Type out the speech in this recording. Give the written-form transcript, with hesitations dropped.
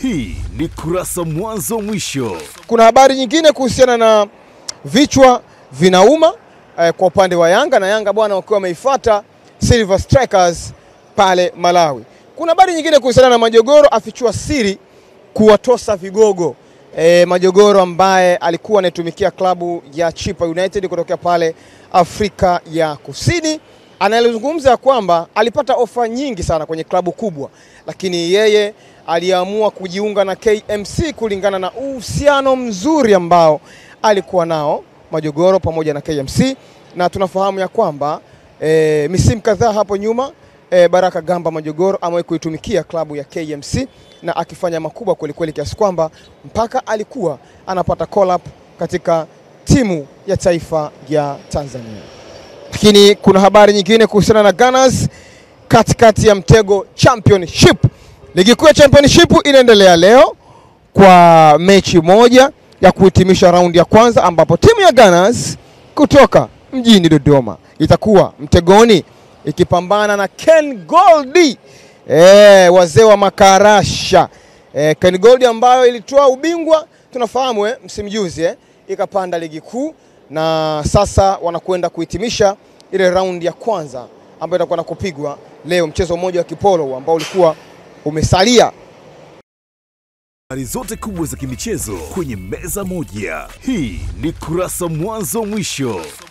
Hii ni Kurasa Mwanzo Mwisho. Kuna habari nyingine kuhusiana na vichwa vinauma kwa upande wa Yanga, na Yanga bwana wakiwa wameifuata Silver Strikers pale Malawi. Kuna habari nyingine kuhusiana na Majogoro afichua siri kuwatosa vigogo. Majogoro ambaye alikuwa anatumikia klabu ya Chippa United kutokea pale Afrika ya Kusini, analizungumza kwamba alipata ofa nyingi sana kwenye klabu kubwa, lakini yeye aliamua kujiunga na KMC kulingana na uhusiano mzuri ambao alikuwa nao Majogoro pamoja na KMC. Na tunafahamu ya kwamba misimu kadhaa hapo nyuma Baraka Gamba Majogoro amewahi kuitumikia klabu ya KMC na akifanya makubwa kweli kiasi kwamba mpaka alikuwa anapata call up katika timu ya taifa ya Tanzania. Lakini kuna habari nyingine kuhusiana na Gunners katikati ya mtego Championship. Ligi kuu ya Championship inaendelea leo kwa mechi moja ya kuhitimisha raundi ya kwanza, ambapo timu ya Gunners kutoka mjini Dodoma itakuwa mtegoni ikipambana na Ken Gold, wazee wa Makarasha. Ken Gold ambayo ilitoa ubingwa tunafahamu msimu juzi, ikapanda ligi kuu, na sasa wanakwenda kuhitimisha ile raundi ya kwanza ambayo itakuwa kupigwa leo, mchezo mmoja wa kipolo ambao ulikuwa umesalia. Habari zote kubwa za kimichezo kwenye meza moja. Hii ni Kurasa Mwanzo Mwisho.